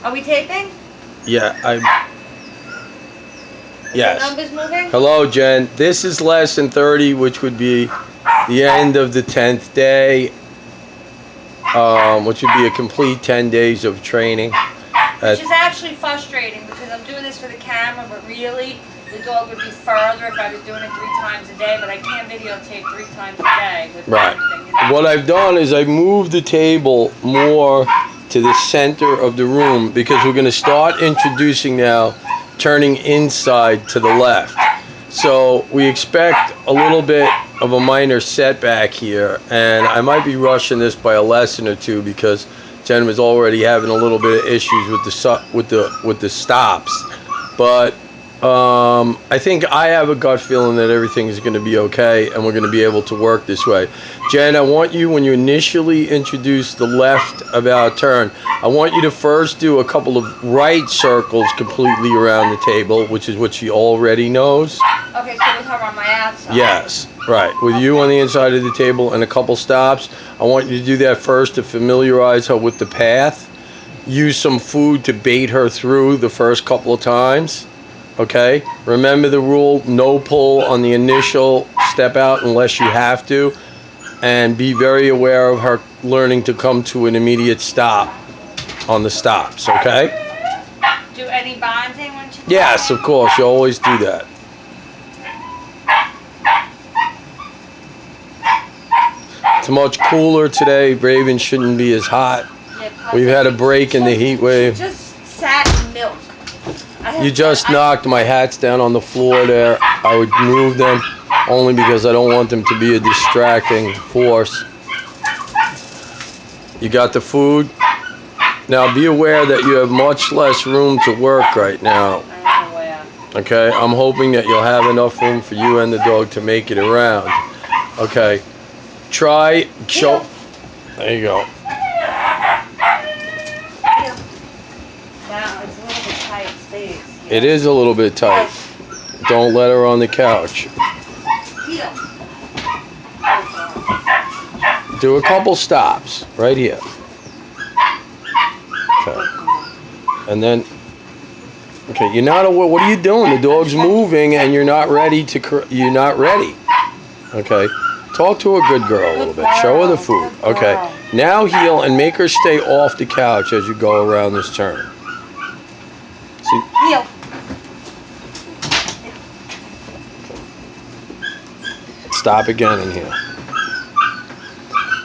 Are we taping? Yeah, Is yes. the numbers moving? Hello, Jen. This is lesson 30, which would be the end of the 10th day, which would be a complete 10 days of training. Which is actually frustrating because I'm doing this for the camera, but really the dog would be further if I was doing it 3 times a day, but I can't videotape 3 times a day with Right. everything. You know? What I've done is I've moved the table more to the center of the room because we're going to start introducing now turning inside to the left. So we expect a little bit of a minor setback here, and I might be rushing this by a lesson or two because Jen was already having a little bit of issues with the stops. But I think I have a gut feeling that everything is going to be okay and we're going to be able to work this way. Jen, I want you, when you initially introduce the left about turn, I want you to first do a couple of right circles completely around the table, which is what she already knows. Okay, so with her on my outside. Yes, right. With you on the inside of the table and a couple stops, I want you to do that first to familiarize her with the path. Use some food to bait her through the first couple of times. Okay, remember the rule, no pull on the initial step out unless you have to, and be very aware of her learning to come to an immediate stop on the stops, okay? Do any bonding when she Yes, of course, you always do that. It's much cooler today. Raven shouldn't be as hot. Yeah, We've had a break in the heat wave. She just sat in milk. You just knocked my hats down on the floor there. I would move them only because I don't want them to be a distracting force. You got the food? Now be aware that you have much less room to work right now. I'm aware. Okay, I'm hoping that you'll have enough room for you and the dog to make it around. Okay, try, show, there you go. Now it's a little bit tight space. It is a little bit tight. Don't let her on the couch. Do a couple stops right here. Okay. And then, okay, you're not aware. What are you doing? The dog's moving, and you're not ready to. You're not ready. Okay. Talk to a good girl a little bit. Show her the food. Okay. Now heel and make her stay off the couch as you go around this turn. See? Heel. Stop again in here.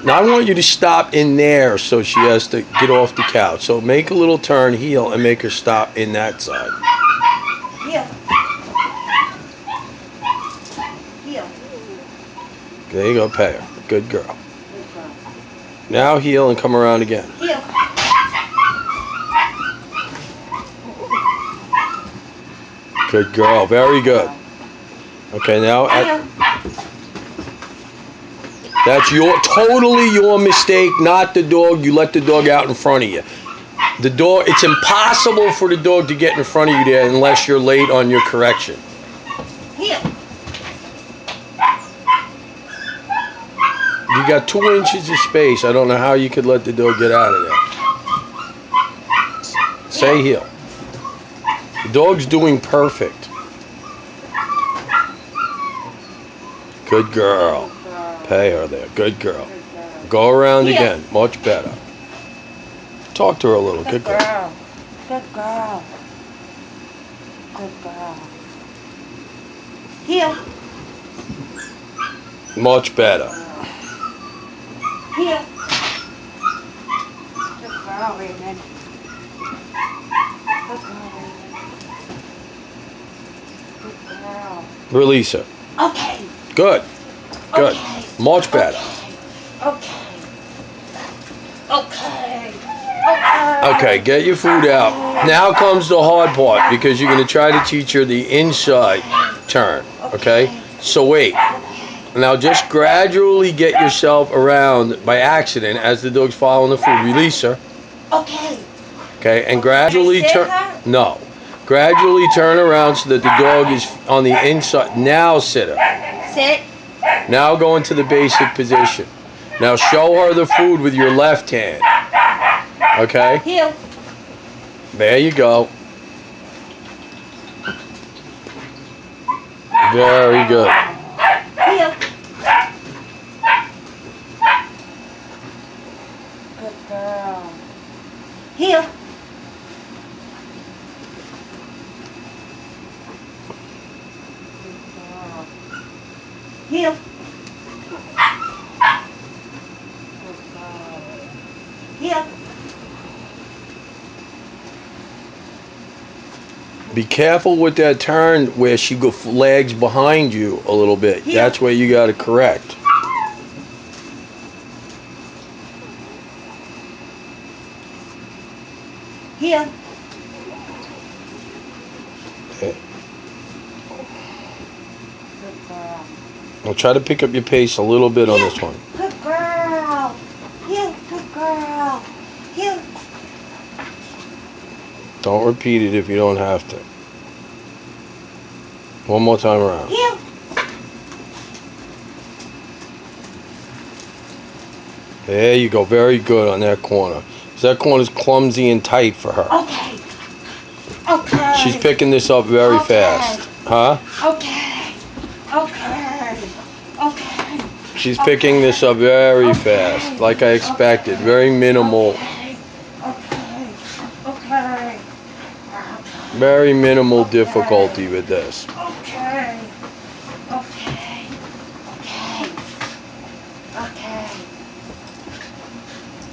Now I want you to stop in there so she has to get off the couch. So make a little turn, heel, and make her stop in that side. Heel. Heel. There you go, pay her. Good girl. Good girl. Now heel and come around again. Heel. Good girl. Very good. Okay, now that's totally your mistake, not the dog. You let the dog out in front of you. The dog, it's impossible for the dog to get in front of you there unless you're late on your correction. Heel. You got 2 inches of space. I don't know how you could let the dog get out of there. Say heel. The dog's doing perfect. Good girl. Pay her there. Good girl. Go around again. Much better. Talk to her a little. Good girl. Good girl. Good girl. Heel. Much better. Heel. Good girl, Raven. Good girl, Raven. Good girl. Release her. Okay. Good. Good. Okay. Much better. Okay. Okay. Okay. Okay, get your food out. Now comes the hard part because you're going to try to teach her the inside turn. Okay? So wait. Now just gradually get yourself around by accident as the dog's following the food. Release her. Okay. Okay, and gradually turn. No. Gradually turn around so that the dog is on the inside. Now sit her. Sit. Now go into the basic position. Now show her the food with your left hand. Okay? Heel. There you go. Very good. Heel. Good girl. Heel. Good girl. Heel. Good girl. Heel. Be careful with that turn where she lags behind you a little bit. Heel. That's where you got to correct. Heel. Okay. Good girl. I'll try to pick up your pace a little bit on this one. Good girl. Heel. Good girl. Heel. Don't repeat it if you don't have to. One more time around. Heel. There you go. Very good on that corner. That corner's clumsy and tight for her. Okay. Okay. She's picking this up very fast. Huh? Okay. Okay. Okay. She's picking this up very fast, like I expected. Very minimal. Okay. Okay. Very minimal difficulty with this. Okay. Okay. Okay. Okay.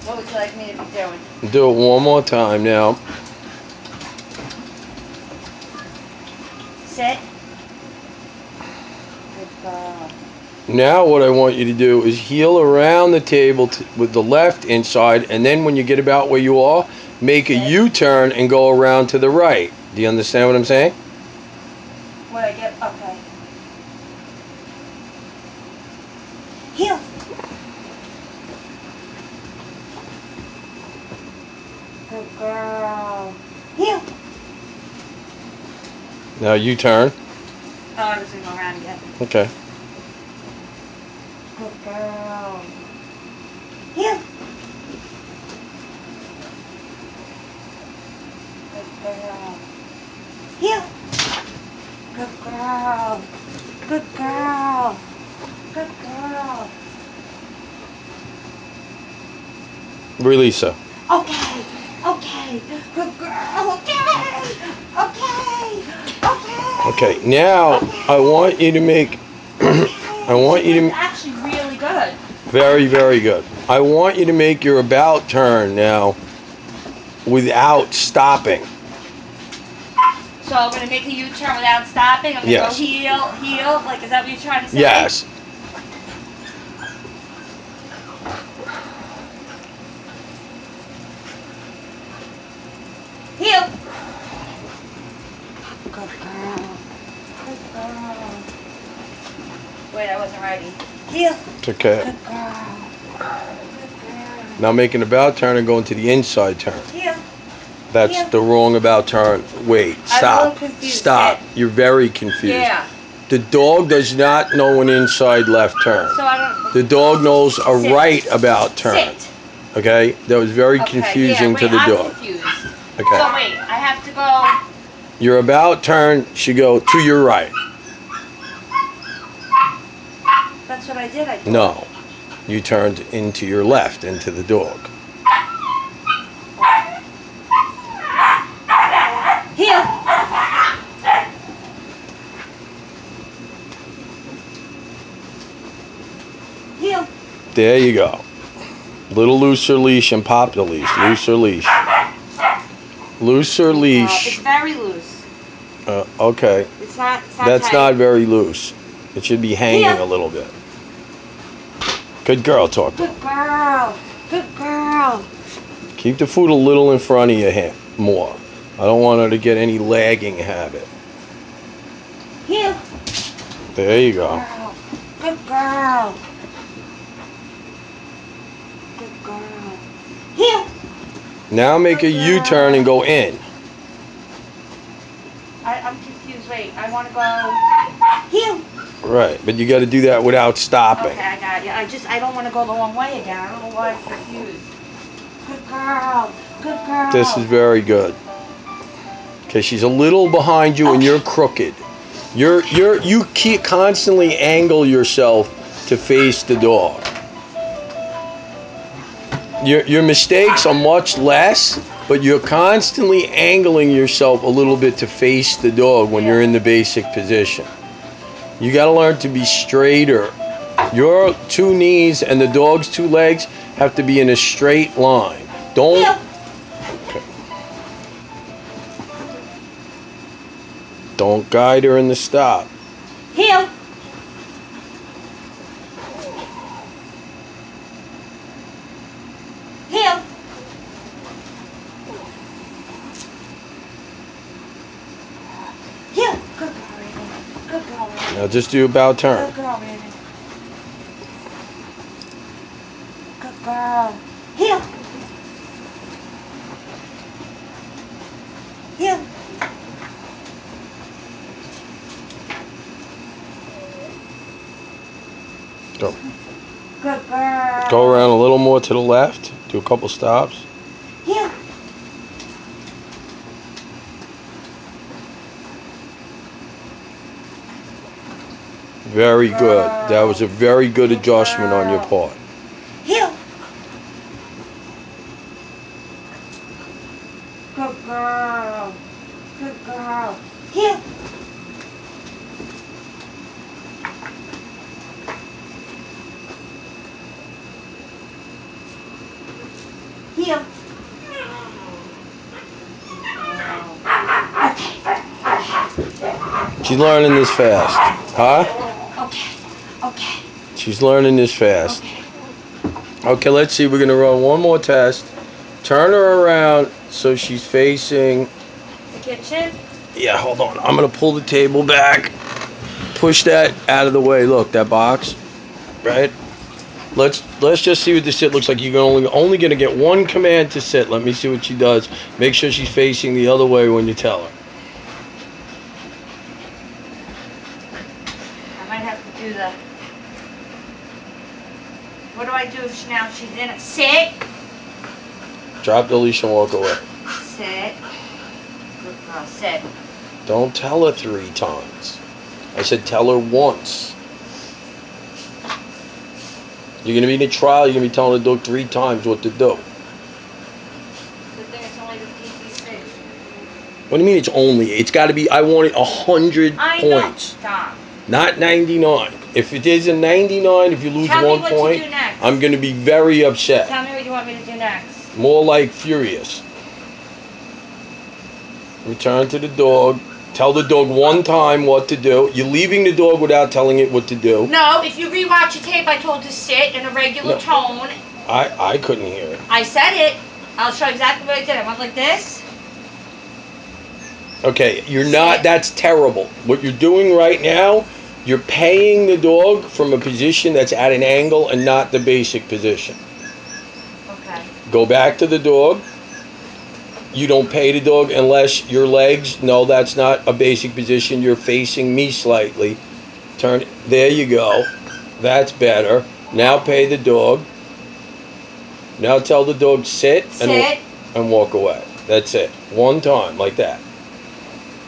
What would you like me to be doing? Do it one more time now. Sit. Good girl. Now what I want you to do is heel around the table with the left inside, and then when you get about where you are, make a U-turn and go around to the right. Do you understand what I'm saying? What I get? Okay. Heel. Good girl. Heel. Now U-turn. Oh, I was gonna go around again. Okay. Good girl. Heel. Good girl. Heel. Good girl. Good girl. Good girl. Release her. Okay. Okay. Good girl. Okay. Okay. Okay. Okay. Now I want you to make. I want you to. That's actually really good. Very, very good. I want you to make your about turn now without stopping. So I'm gonna make a U-turn without stopping. I'm gonna Yes. go heel, heel. Like, is that what you're trying to say? Yes. Heel. Good girl. Good girl. Wait, I wasn't ready. Heel. It's okay. Good girl. Good girl. Now make an about turn and go into the inside turn. Heel. That's Heel. the wrong about turn. Wait, I'm a stop. little confused. Stop. Sit. You're very confused. Yeah. The dog does not know an inside left turn. So I don't. The dog knows a Sit. right about turn. Sit. Okay? That was very Okay, confusing yeah, wait, to the I'm dog. confused. Okay. So wait, I have to go. Your about turn should go to your right. That's what I did. I thought. No. You turned into your left, into the dog. Heel. Heel. There you go. Little looser leash and pop the leash. Looser leash. Looser It's leash. very loose. Okay. It's not. That's tight. not very loose. It should be hanging Here. a little bit. Good girl, talk to her. Good girl. Good girl. Keep the food a little in front of your hand more. I don't want her to get any lagging habit. Heel. There you go. Girl. Good girl. Good girl. Heel. Now make a U-turn and go in. I'm confused. Wait, I want to go heel. Right, but you got to do that without stopping. Okay, I got you. I don't want to go the long way again. I don't know why I'm confused. Good girl. Good girl. This is very good. Okay, she's a little behind you and you're crooked. You keep constantly angle yourself to face the dog. Your mistakes are much less, but you're constantly angling yourself a little bit to face the dog when you're in the basic position. You got to learn to be straighter. Your two knees and the dog's two legs have to be in a straight line. Don't. Okay. Don't guide her in the stop. Heel. Heel. Heel. Good girl, Raven. Good girl, Raven. Now just do about turn. Good girl, Raven. Good girl. Heel. Heel. Go. Good girl. Go around a little more to the left. Do a couple stops. Heel. Very good. That was a very good adjustment on your part. Heel. Good girl. Good girl. Heel. Heel. She's learning this fast. Huh? Okay. Okay. She's learning this fast. Okay. Okay, let's see. We're going to run one more test. Turn her around so she's facing... The kitchen. Yeah, hold on. I'm going to pull the table back. Push that out of the way. Look, that box. Right? Let's just see what the sit looks like. You're only going to get one command to sit. Let me see what she does. Make sure she's facing the other way when you tell her. I might have to do the... What do I do if now she's in it? Sit. Drop the leash and walk away. Sit. Good girl. Sit. Don't tell her 3 times. I said tell her once. You're going to be in a trial. You're going to be telling the dog 3 times what to do. Good thing it's only the PCC. What do you mean it's only? It's got to be, I want it 100 points. Stop. Not 99. If it is a 99, if you lose Tell me 1 what to point, do next. I'm going to be very upset. Tell me what you want me to do next. More like furious. Return to the dog. Tell the dog 1 time what to do. You're leaving the dog without telling it what to do. No, if you rewatch the tape, I told to sit in a regular tone. I couldn't hear it. I said it. I'll show you exactly what I did. I went like this. Okay, you're not, that's terrible. What you're doing right now, you're paying the dog from a position that's at an angle and not the basic position. Okay. Go back to the dog. You don't pay the dog unless your legs, no, that's not a basic position. You're facing me slightly. Turn, there you go. That's better. Now pay the dog. Now tell the dog sit. And walk away. That's it. 1 time, like that.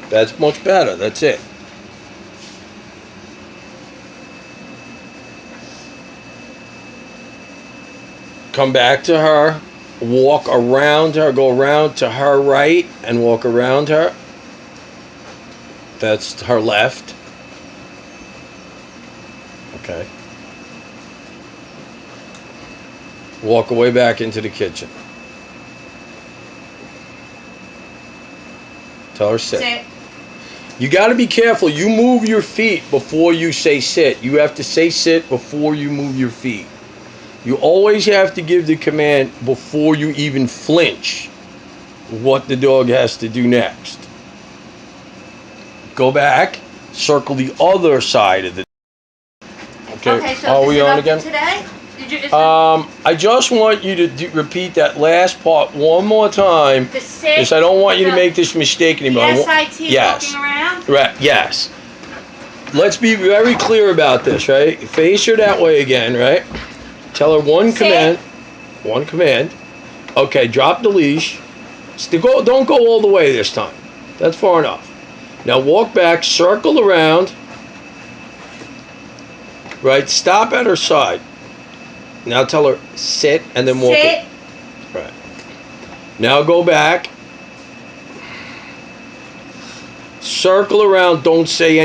That's much better. That's it. Come back to her. Walk around her. Go around to her right and walk around her. That's her left. Okay. Walk away back into the kitchen. Tell her sit. You got to be careful. You move your feet before you say sit. You have to say sit before you move your feet. You always have to give the command before you even flinch what the dog has to do next. Go back, circle the other side of the... Okay, so are is we it on up again? Today? I just want you to repeat that last part 1 more time. The sit. Because I don't want you to make this mistake anymore. The SIT yes. walking around? Right, yes. Let's be very clear about this, right? Face her that way again, right? Tell her 1 command. 1 command. Okay, drop the leash. Don't go all the way this time. That's far enough. Now walk back, circle around. Right, stop at her side. Now tell her sit and then walk. Sit. Right. Now go back. Circle around, don't say anything.